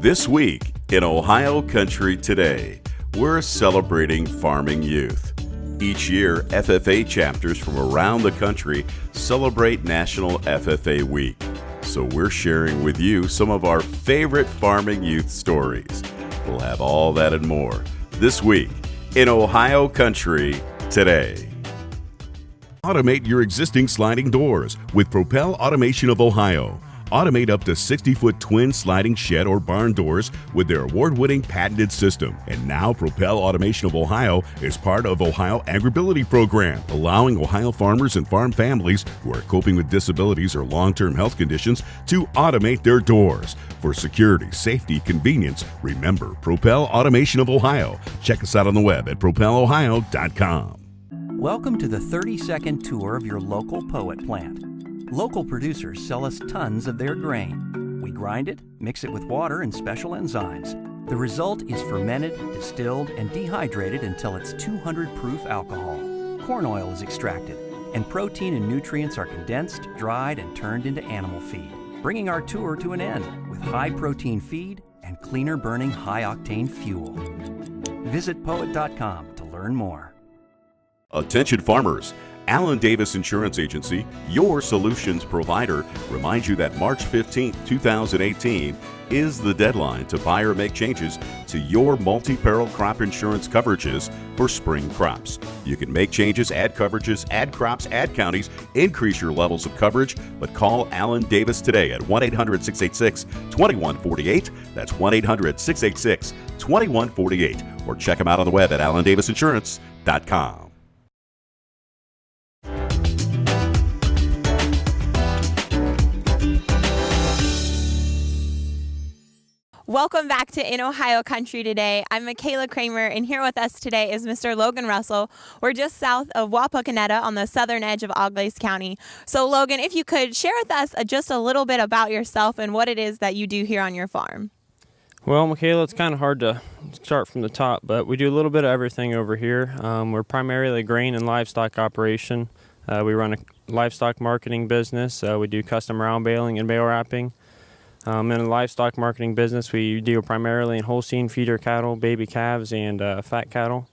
This week in Ohio Country Today, we're celebrating farming youth. Each year, FFA chapters from around the country celebrate National FFA Week. So we're sharing with you some of our favorite farming youth stories. We'll have all that and more this week in Ohio Country Today. Automate your existing sliding doors with Propel Automation of Ohio. Automate up to 60-foot twin sliding shed or barn doors with their award-winning patented system. And now Propel Automation of Ohio is part of Ohio Agribility Program, allowing Ohio farmers and farm families who are coping with disabilities or long-term health conditions to automate their doors. For security, safety, convenience, remember Propel Automation of Ohio. Check us out on the web at propelohio.com. Welcome to the 30-second tour of your local Poet plant. Local producers sell us tons of their grain. We grind it, mix it with water and special enzymes. The result is fermented, distilled, and dehydrated until it's 200 proof alcohol. Corn oil is extracted, and protein and nutrients are condensed, dried, and turned into animal feed, bringing our tour to an end with high-protein feed and cleaner-burning high-octane fuel. Visit poet.com to learn more. Attention farmers. Allen Davis Insurance Agency, your solutions provider, reminds you that March 15, 2018 is the deadline to buy or make changes to your multi-peril crop insurance coverages for spring crops. You can make changes, add coverages, add crops, add counties, increase your levels of coverage, but call Allen Davis today at 1-800-686-2148. That's 1-800-686-2148. Or check them out on the web at allendavisinsurance.com. Welcome back to In Ohio Country Today. I'm Michaela Kramer, and here with us today is Mr. Logan Russell. We're just south of Wapakoneta on the southern edge of Auglaize County. So, Logan, if you could share with us just a little bit about yourself and what it is that you do here on your farm. Well, Michaela, it's kind of hard to start from the top, but we do a little bit of everything over here. We're primarily a grain and livestock operation. We run a livestock marketing business. We do custom round baling and bale wrapping. In the livestock marketing business, we deal primarily in Holstein feeder cattle, baby calves, and fat cattle.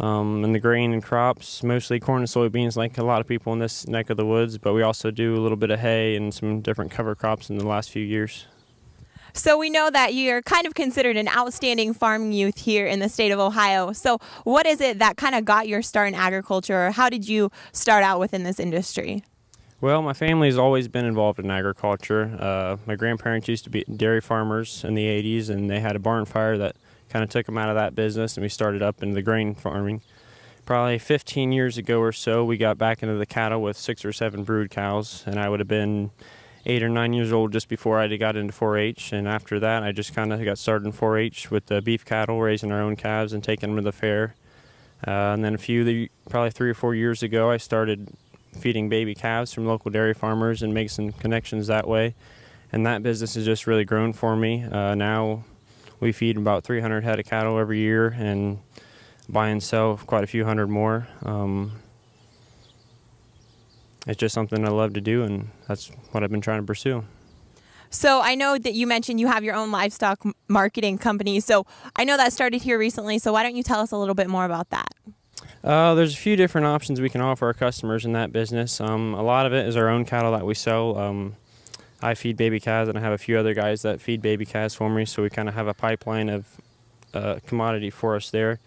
In the grain and crops, mostly corn and soybeans like a lot of people in this neck of the woods, but we also do a little bit of hay and some different cover crops in the last few years. So we know that you're kind of considered an outstanding farming youth here in the state of Ohio. So what is it that kind of got your start in agriculture, or how did you start out within this industry? Well, my family's always been involved in agriculture. My grandparents used to be dairy farmers in the 80s, and they had a barn fire that kind of took them out of that business, and we started up into the grain farming. Probably 15 years ago or so, we got back into the cattle with 6 or 7 brood cows, and I would have been 8 or 9 years old just before I got into 4-H, and after that, I just kind of got started in 4-H with the beef cattle, raising our own calves and taking them to the fair. And then probably 3 or 4 years ago, I started feeding baby calves from local dairy farmers and make some connections that way, and that business has just really grown for me. Now we feed about 300 head of cattle every year and buy and sell quite a few hundred more. It's just something I love to do, and that's what I've been trying to pursue. So I know that you mentioned you have your own livestock marketing company, so I know that started here recently, so why don't you tell us a little bit more about that? There's a few different options we can offer our customers in that business. A lot of it is our own cattle that we sell. I feed baby calves, and I have a few other guys that feed baby calves for me, so we kind of have a pipeline of commodity for us there.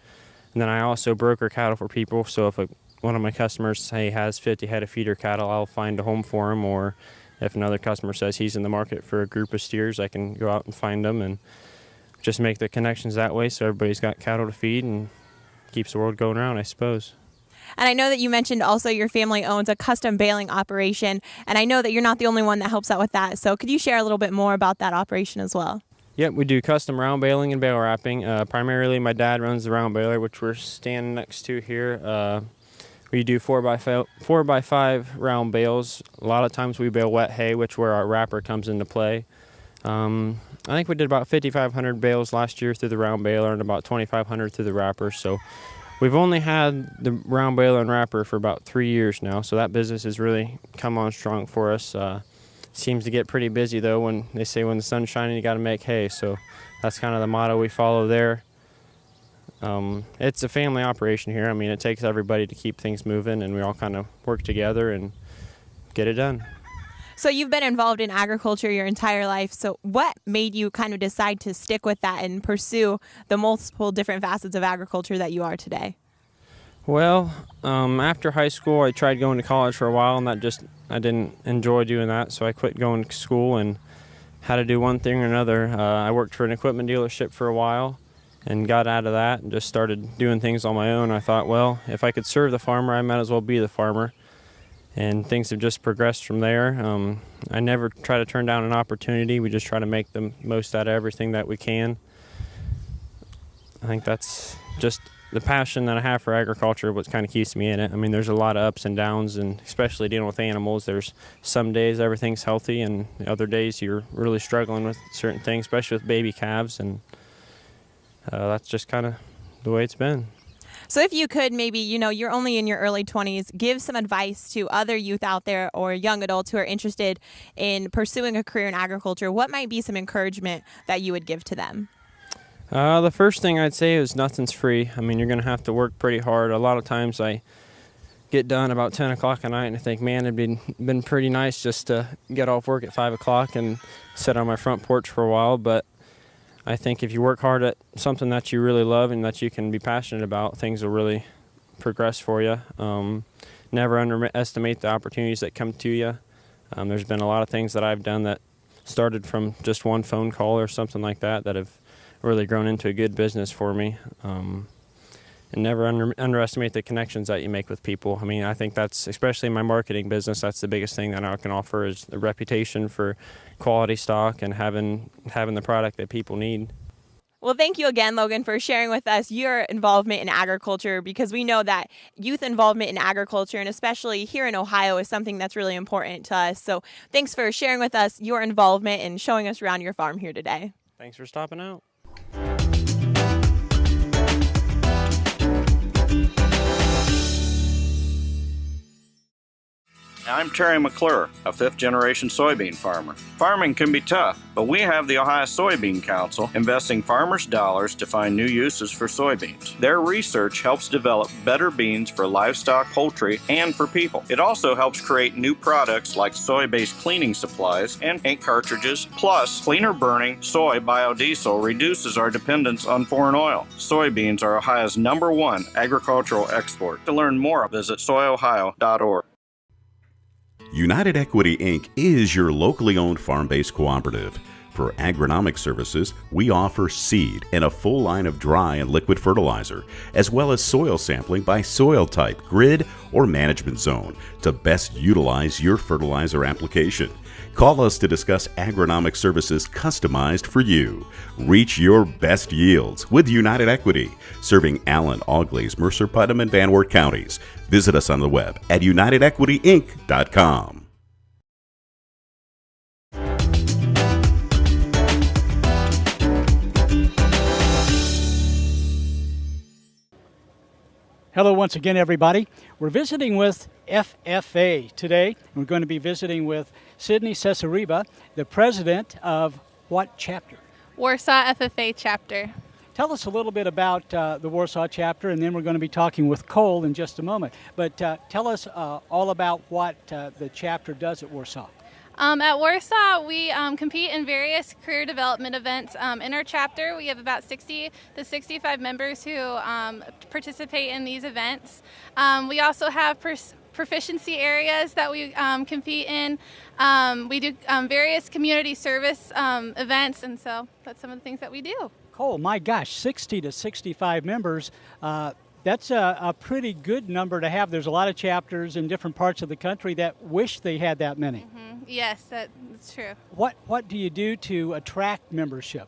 And then I also broker cattle for people, so if one of my customers, say, has 50 head of feeder cattle, I'll find a home for him, or if another customer says he's in the market for a group of steers, I can go out and find them and just make the connections that way so everybody's got cattle to feed and keeps the world going around, I suppose. And I know that you mentioned also your family owns a custom baling operation, and I know that you're not the only one that helps out with that. So could you share a little bit more about that operation as well? Yep, we do custom round baling and bale wrapping. Primarily, my dad runs the round baler, which we're standing next to here. We do 4x5 round bales. A lot of times we bale wet hay, which where our wrapper comes into play. I think we did about 5,500 bales last year through the round baler and about 2,500 through the wrapper. So we've only had the round baler and wrapper for about 3 years now. So that business has really come on strong for us. seems to get pretty busy though. When they say when the sun's shining, you got to make hay. So that's kind of the motto we follow there. It's a family operation here. I mean, it takes everybody to keep things moving, and we all kind of work together and get it done. So you've been involved in agriculture your entire life. So what made you kind of decide to stick with that and pursue the multiple different facets of agriculture that you are today? Well, after high school, I tried going to college for a while, and I didn't enjoy doing that, so I quit going to school and had to do one thing or another. I worked for an equipment dealership for a while and got out of that and just started doing things on my own. I thought, well, if I could serve the farmer, I might as well be the farmer. And things have just progressed from there. I never try to turn down an opportunity. We just try to make the most out of everything that we can. I think that's just the passion that I have for agriculture, what kind of keeps me in it. I mean, there's a lot of ups and downs, and especially dealing with animals. There's some days everything's healthy, and the other days you're really struggling with certain things, especially with baby calves, and that's just kind of the way it's been. So if you could maybe, you're only in your early 20s, give some advice to other youth out there or young adults who are interested in pursuing a career in agriculture, what might be some encouragement that you would give to them? The first thing I'd say is nothing's free. I mean, you're going to have to work pretty hard. A lot of times I get done about 10 o'clock at night and I think, man, it'd been pretty nice just to get off work at 5 o'clock and sit on my front porch for a while. But I think if you work hard at something that you really love and that you can be passionate about, things will really progress for you. Never underestimate the opportunities that come to you. There's been a lot of things that I've done that started from just one phone call or something like that have really grown into a good business for me. And never underestimate the connections that you make with people. I mean, I think that's, especially in my marketing business, that's the biggest thing that I can offer is the reputation for quality stock and having the product that people need. Well, thank you again, Logan, for sharing with us your involvement in agriculture, because we know that youth involvement in agriculture, and especially here in Ohio, is something that's really important to us. So thanks for sharing with us your involvement and showing us around your farm here today. Thanks for stopping out. I'm Terry McClure, a fifth-generation soybean farmer. Farming can be tough, but we have the Ohio Soybean Council investing farmers' dollars to find new uses for soybeans. Their research helps develop better beans for livestock, poultry, and for people. It also helps create new products like soy-based cleaning supplies and paint cartridges. Plus, cleaner-burning soy biodiesel reduces our dependence on foreign oil. Soybeans are Ohio's #1 agricultural export. To learn more, visit soyohio.org. United Equity Inc. is your locally owned farm-based cooperative. For agronomic services, we offer seed and a full line of dry and liquid fertilizer, as well as soil sampling by soil type, grid, or management zone to best utilize your fertilizer application. Call us to discuss agronomic services customized for you. Reach your best yields with United Equity, serving Allen, Auglaize, Mercer, Putnam, and Van Wert counties. Visit us on the web at unitedequityinc.com. Hello once again, everybody. We're visiting with FFA today. We're going to be visiting with Sydney Cesariba, the president of what chapter? Warsaw FFA chapter. Tell us a little bit about the Warsaw chapter, and then we're going to be talking with Cole in just a moment. But tell us all about what the chapter does at Warsaw. At Warsaw, we compete in various career development events. In our chapter, we have about 60 to 65 members who participate in these events. We also have proficiency areas that we compete in. We do various community service events, and so that's some of the things that we do. Cole, my gosh, 60 to 65 members. That's a pretty good number to have. There's a lot of chapters in different parts of the country that wish they had that many. Mm-hmm. Yes, that's true. What do you do to attract membership?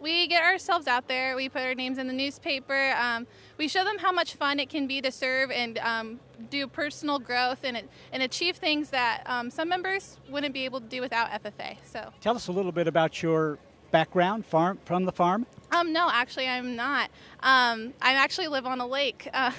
We get ourselves out there. We put our names in the newspaper. We show them how much fun it can be to serve and do personal growth and achieve things that some members wouldn't be able to do without FFA. So, tell us a little bit about your background from the farm? No, actually, I'm not. I actually live on a lake, but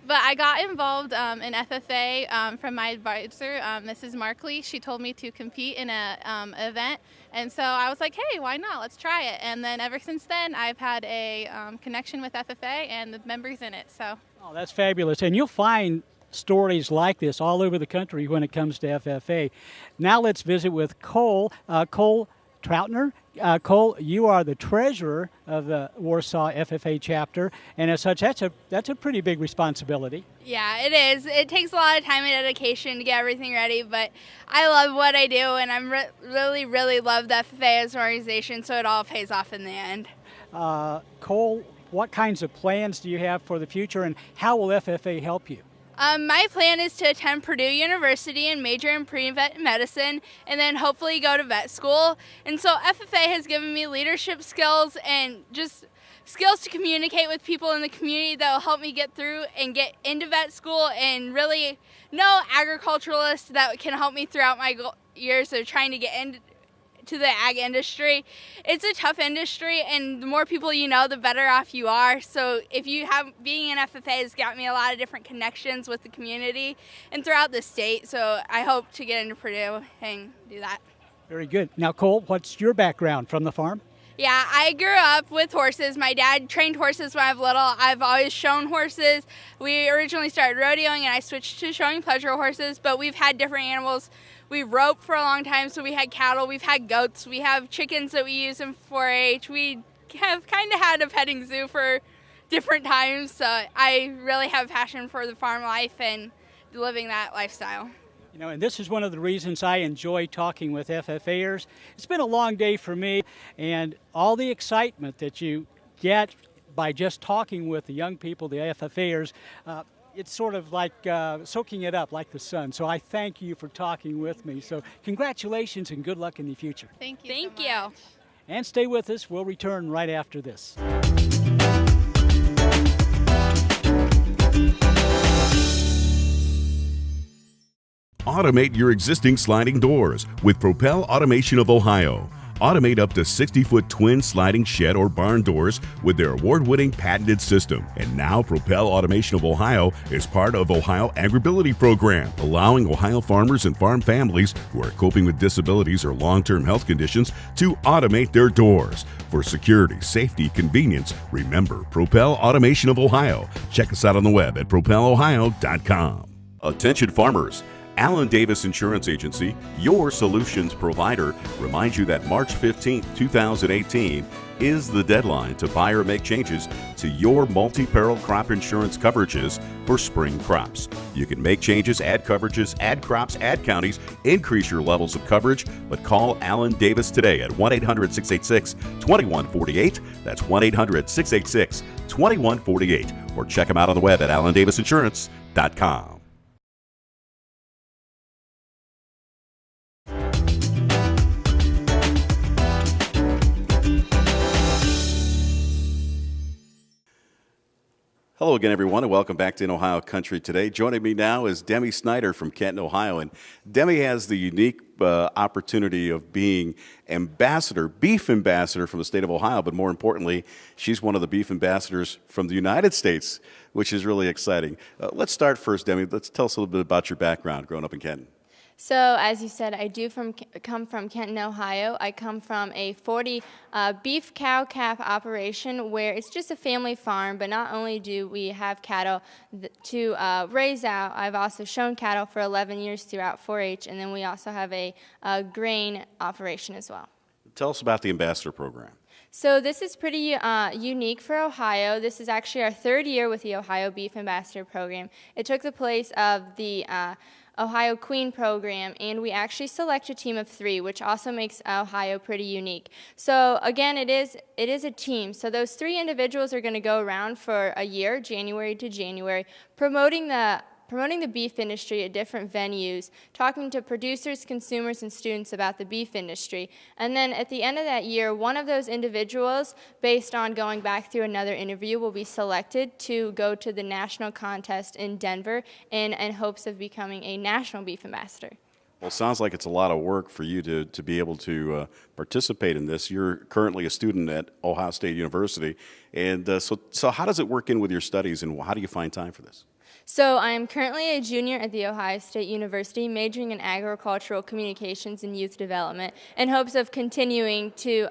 I got involved in FFA from my advisor, Mrs. Markley. She told me to compete in an event, and so I was like, hey, why not? Let's try it. And then ever since then, I've had a connection with FFA and the members in it. So. Oh, that's fabulous. And you'll find stories like this all over the country when it comes to FFA. Now let's visit with Cole. Cole Troutner. Cole, you are the treasurer of the Warsaw FFA chapter, and as such, that's a pretty big responsibility. Yeah, it is. It takes a lot of time and dedication to get everything ready, but I love what I do, and I'm really love the FFA as an organization, so it all pays off in the end. Cole, what kinds of plans do you have for the future, and how will FFA help you? My plan is to attend Purdue University and major in pre-vet medicine, and then hopefully go to vet school. And so FFA has given me leadership skills and just skills to communicate with people in the community that will help me get through and get into vet school, and really know agriculturalists that can help me throughout my years of trying to get into the ag industry. It's a tough industry, and the more people you know, the better off you are. So if you have, being in FFA has got me a lot of different connections with the community and throughout the state. So I hope to get into Purdue and do that. Very good. Now, Cole, what's your background from the farm? Yeah, I grew up with horses. My dad trained horses when I was little. I've always shown horses. We originally started rodeoing, and I switched to showing pleasure horses, but we've had different animals. We roped for a long time, so we had cattle, we've had goats, we have chickens that we use in 4-H. We have kind of had a petting zoo for different times, so I really have a passion for the farm life and living that lifestyle. You know, and this is one of the reasons I enjoy talking with FFAers. It's been a long day for me, and all the excitement that you get by just talking with the young people, the FFAers, it's sort of like soaking it up like the sun. So I thank you for talking with me. So congratulations and good luck in the future. Thank you. Thank you. And stay with us. We'll return right after this. Automate your existing sliding doors with Propel Automation of Ohio. Automate up to 60-foot twin sliding shed or barn doors with their award-winning patented system. And now Propel Automation of Ohio is part of Ohio Agribility Program, allowing Ohio farmers and farm families who are coping with disabilities or long-term health conditions to automate their doors. For security, safety, convenience, remember Propel Automation of Ohio. Check us out on the web at propelohio.com. Attention farmers. Allen Davis Insurance Agency, your solutions provider, reminds you that March 15, 2018 is the deadline to buy or make changes to your multi-peril crop insurance coverages for spring crops. You can make changes, add coverages, add crops, add counties, increase your levels of coverage, but call Allen Davis today at 1-800-686-2148. That's 1-800-686-2148. Or check them out on the web at allendavisinsurance.com. Hello again, everyone, and welcome back to In Ohio Country Today. Joining me now is Demi Snyder from Kenton, Ohio. And Demi has the unique opportunity of being beef ambassador from the state of Ohio, but more importantly, she's one of the beef ambassadors from the United States, which is really exciting. Let's start first, Demi. Let's tell us a little bit about your background growing up in Kenton. So, as you said, I do come from Kenton, Ohio. I come from a 40 beef cow-calf operation where it's just a family farm, but not only do we have cattle to raise out, I've also shown cattle for 11 years throughout 4-H, and then we also have a grain operation as well. Tell us about the ambassador program. So this is pretty unique for Ohio. This is actually our third year with the Ohio Beef Ambassador Program. It took the place of the Ohio Queen program, and we actually select a team of 3, which also makes Ohio pretty unique. So again, it is a team. So those 3 individuals are going to go around for a year, January to January, promoting the beef industry at different venues, talking to producers, consumers, and students about the beef industry. And then at the end of that year, one of those individuals, based on going back through another interview, will be selected to go to the national contest in Denver in hopes of becoming a national beef ambassador. Well, it sounds like it's a lot of work for you to be able to participate in this. You're currently a student at Ohio State University, and so how does it work in with your studies, and how do you find time for this? So I'm currently a junior at The Ohio State University, majoring in agricultural communications and youth development, in hopes of continuing to,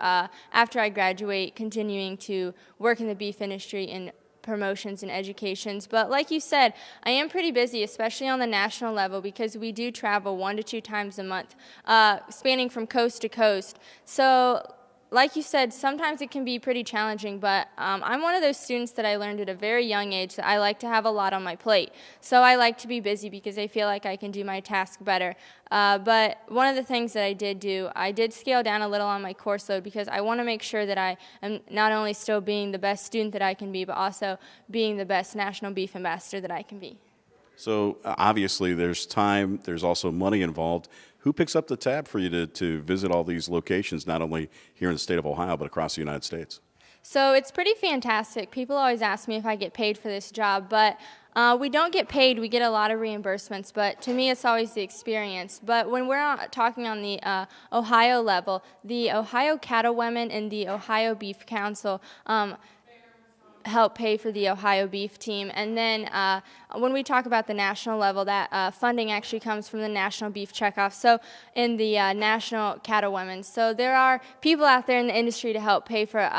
after I graduate, continuing to work in the beef industry in promotions and educations. But like you said, I am pretty busy, especially on the national level, because we do travel 1 to 2 times a month, spanning from coast to coast. So like you said, sometimes it can be pretty challenging, but I'm one of those students that I learned at a very young age that I like to have a lot on my plate. So I like to be busy because I feel like I can do my task better. But one of the things that I did scale down a little on my course load because I want to make sure that I am not only still being the best student that I can be, but also being the best National Beef Ambassador that I can be. So obviously there's time, there's also money involved. Who picks up the tab for you to visit all these locations, not only here in the state of Ohio, but across the United States? So it's pretty fantastic. People always ask me if I get paid for this job, but we don't get paid. We get a lot of reimbursements, but to me it's always the experience. But when we're talking on the Ohio level, the Ohio Cattlewomen and the Ohio Beef Council help pay for the Ohio beef team. And then when we talk about the national level, that funding actually comes from the National Beef Checkoff, so in the National Cattlewomen. So there are people out there in the industry to help pay for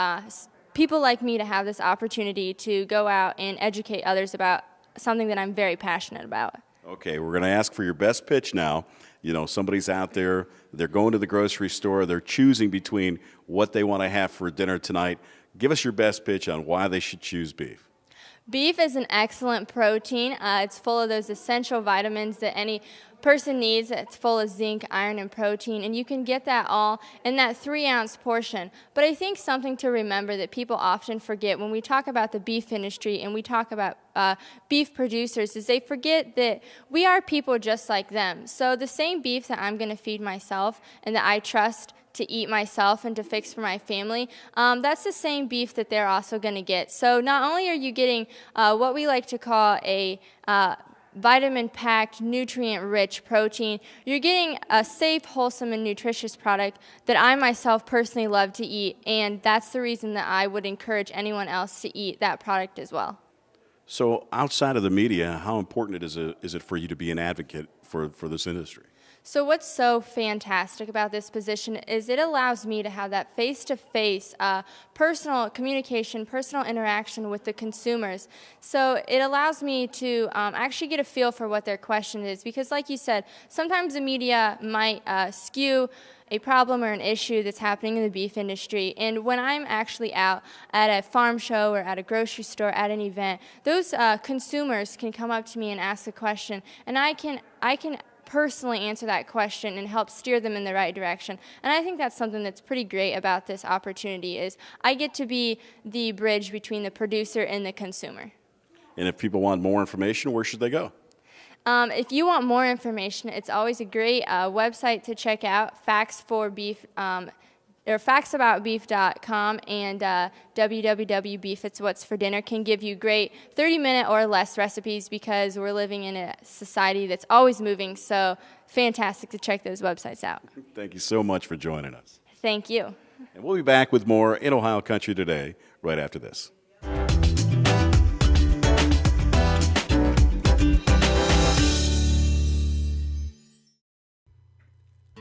people like me to have this opportunity to go out and educate others about something that I'm very passionate about. Okay, we're going to ask for your best pitch now. You know, somebody's out there, they're going to the grocery store, they're choosing between what they want to have for dinner tonight. Give us your best pitch on why they should choose beef. Beef is an excellent protein. It's full of those essential vitamins that any person needs. It's full of zinc, iron, and protein, and you can get that all in that 3-ounce portion. But I think something to remember that people often forget when we talk about the beef industry and we talk about beef producers is they forget that we are people just like them. So the same beef that I'm going to feed myself and that I trust to eat myself and to fix for my family, that's the same beef that they're also going to get. So not only are you getting what we like to call a vitamin-packed, nutrient-rich protein, you're getting a safe, wholesome, and nutritious product that I myself personally love to eat, and that's the reason that I would encourage anyone else to eat that product as well. So outside of the media, how important is it for you to be an advocate for this industry? So what's so fantastic about this position is it allows me to have that face-to-face personal communication, personal interaction with the consumers. So it allows me to actually get a feel for what their question is because like you said, sometimes the media might skew a problem or an issue that's happening in the beef industry. And when I'm actually out at a farm show or at a grocery store, at an event, those consumers can come up to me and ask a question, and I can personally answer that question and help steer them in the right direction. And I think that's something that's pretty great about this opportunity is I get to be the bridge between the producer and the consumer. And if people want more information, where should they go? If you want more information, it's always a great website to check out, factsaboutbeef.com and www.beefitswhatsfordinner can give you great 30-minute or less recipes because we're living in a society that's always moving, so fantastic to check those websites out. Thank you so much for joining us. Thank you. And we'll be back with more in Ohio Country Today right after this.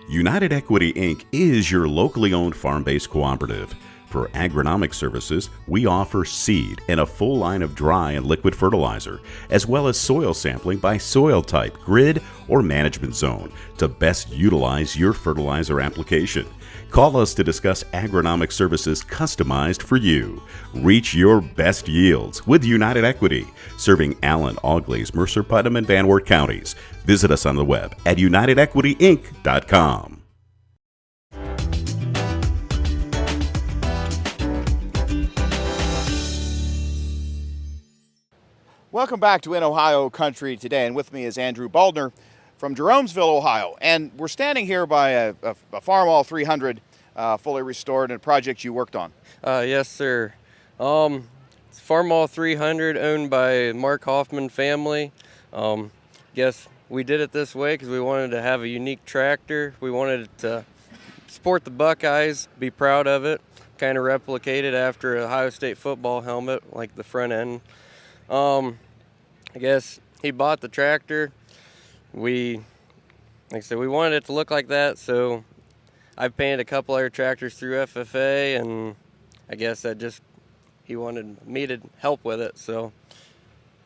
United Equity, Inc. is your locally owned farm-based cooperative. For agronomic services, we offer seed and a full line of dry and liquid fertilizer, as well as soil sampling by soil type, grid, or management zone to best utilize your fertilizer application. Call us to discuss agronomic services customized for you. Reach your best yields with United Equity, serving Allen, Auglaize, Mercer, Putnam, and Van Wert counties. Visit us on the web at unitedequityinc.com. Welcome back to In Ohio Country Today, and with me is Andrew Baldner from Jeromesville, Ohio. And we're standing here by a Farmall 300 fully restored and a project you worked on. Yes, sir. It's Farmall 300 owned by Mark Hoffman family. Guess we did it this way because we wanted to have a unique tractor. We wanted it to sport the Buckeyes, be proud of it, kind of replicate it after a Ohio State football helmet, like the front end. I guess he bought the tractor. Like I said, we wanted it to look like that, so I painted a couple other tractors through FFA, and I guess he wanted me to help with it, so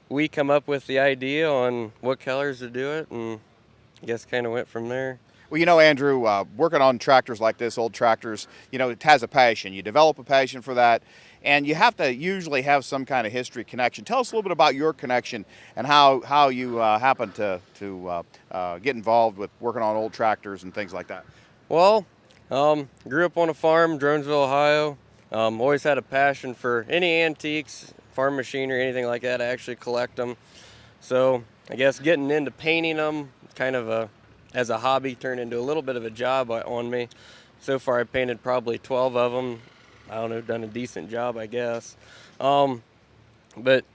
we come up with the idea on what colors to do it, and I guess kind of went from there. Well, Andrew, working on tractors like this, old tractors, it has a passion. You develop a passion for that, and you have to usually have some kind of history connection. Tell us a little bit about your connection and how you happen to get involved with working on old tractors and things like that. Well, grew up on a farm, Dronesville, Ohio. Always had a passion for any antiques, farm machinery, anything like that. I actually collect them. So I guess getting into painting them kind of as a hobby turned into a little bit of a job on me. So far I've painted probably 12 of them. I don't know, done a decent job, I guess. But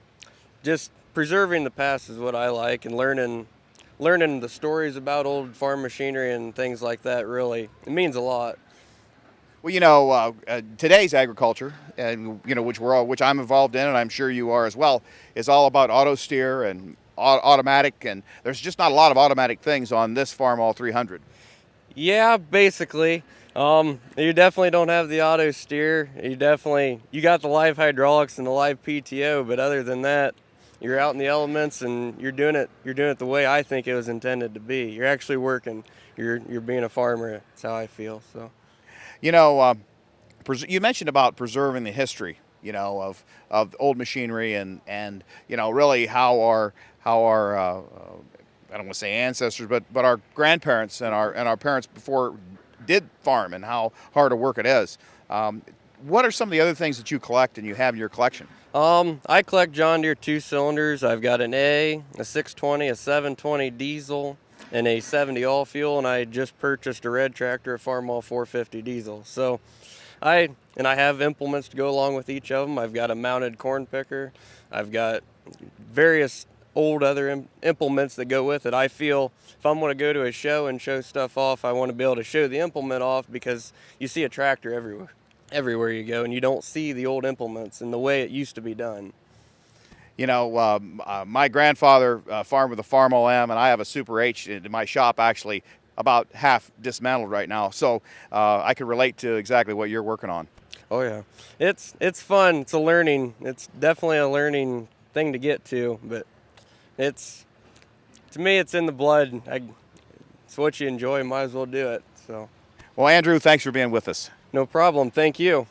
just preserving the past is what I like, and learning the stories about old farm machinery and things like that, really, it means a lot. Well, today's agriculture, and which I'm involved in, and I'm sure you are as well, is all about auto steer and automatic, and there's just not a lot of automatic things on this Farmall 300. Yeah, basically. You definitely don't have the auto steer. You got the live hydraulics and the live PTO, but other than that, you're out in the elements and you're doing it the way I think it was intended to be. You're actually working. You're being a farmer. That's how I feel. So, you mentioned about preserving the history, of old machinery and really how our I don't want to say ancestors, but our grandparents and our parents before did farm and how hard a work it is. What are some of the other things that you collect and you have in your collection? I collect John Deere 2-cylinders. I've got an A 620, a 720 diesel, and a 70 all fuel, and I just purchased a red tractor, a Farmall 450 diesel. So I have implements to go along with each of them. I've got a mounted corn picker. I've got various old other implements that go with it. I feel if I'm going to go to a show and show stuff off, I want to be able to show the implement off, because you see a tractor everywhere you go, and you don't see the old implements and the way it used to be done. My grandfather farmed with a Farmall M, and I have a Super H in my shop, actually about half dismantled right now. So I can relate to exactly what you're working on. Oh yeah, it's fun. It's definitely a learning thing to get to, but to me, it's in the blood. It's what you enjoy. Might as well do it. So, well, Andrew, thanks for being with us. No problem. Thank you.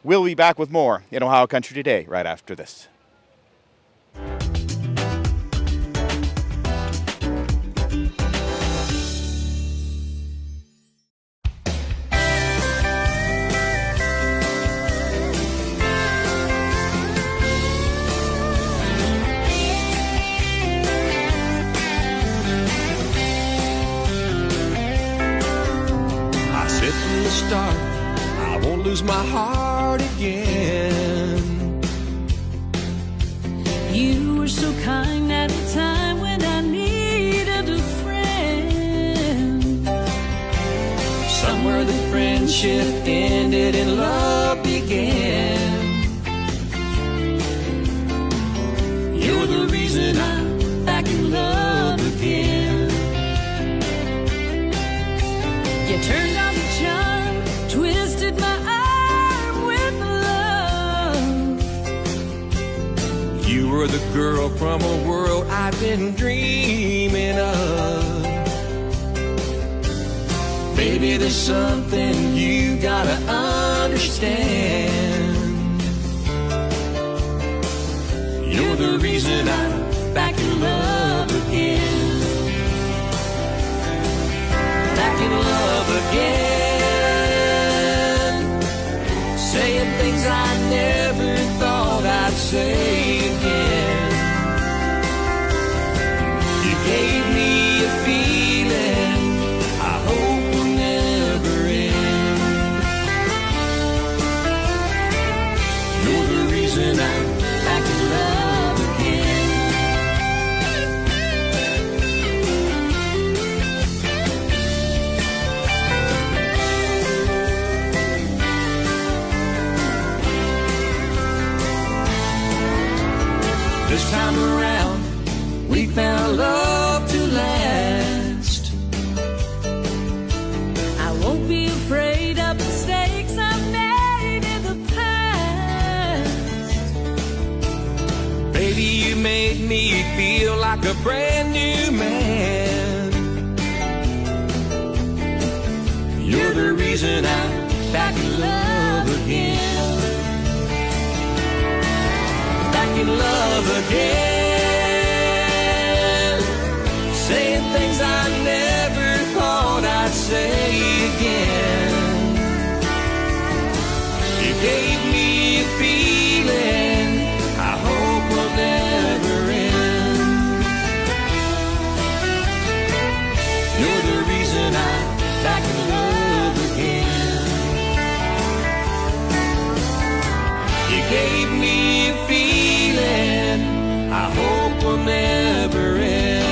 We'll be back with more in Ohio Country Today right after this. I won't lose my heart again. You were so kind at a time when I needed a friend. Somewhere the friendship ended and love began. You're the reason I'm back in love again. You turned on the charm, twisted my arm with love. You were the girl from a world I've been dreaming of. Baby, there's something you gotta understand. You're the reason I'm back in love again. Back in love again. Saying things I never thought I'd say again. You gave me a feeling I hope will never end. You're the reason I'm back in love again. like a brand new man. You're the reason I'm back in love again. Back in love again. Saying things I never thought I'd say again. You gave me a feeling I hope will never end. You're the reason I'm back in love again. You gave me a feeling I hope will never end.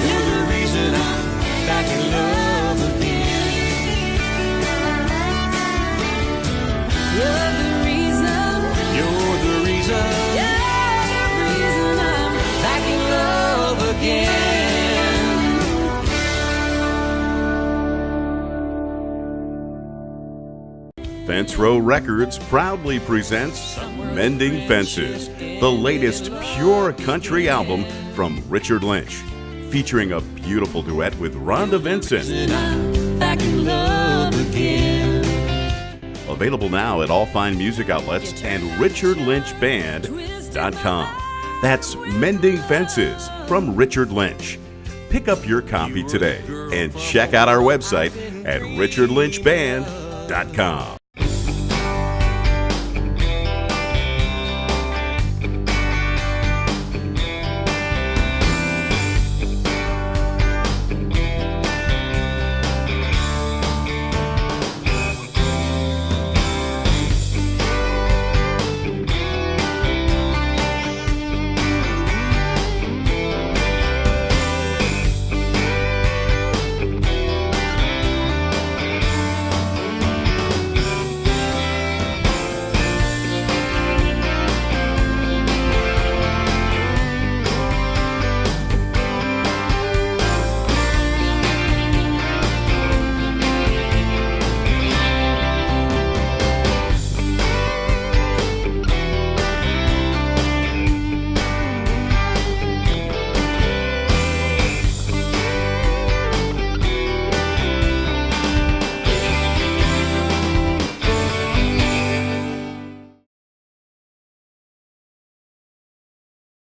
You're the reason I'm back in love again. You're the reason. You're the reason. You're the reason I'm Back in love again. Fence Row Records proudly presents Mending Fences, the latest pure country album from Richard Lynch, featuring a beautiful duet with Rhonda Vincent. Back in love again. Available now at all fine music outlets and richardlynchband.com. That's Mending Fences from Richard Lynch. Pick up your copy today and check out our website at richardlynchband.com.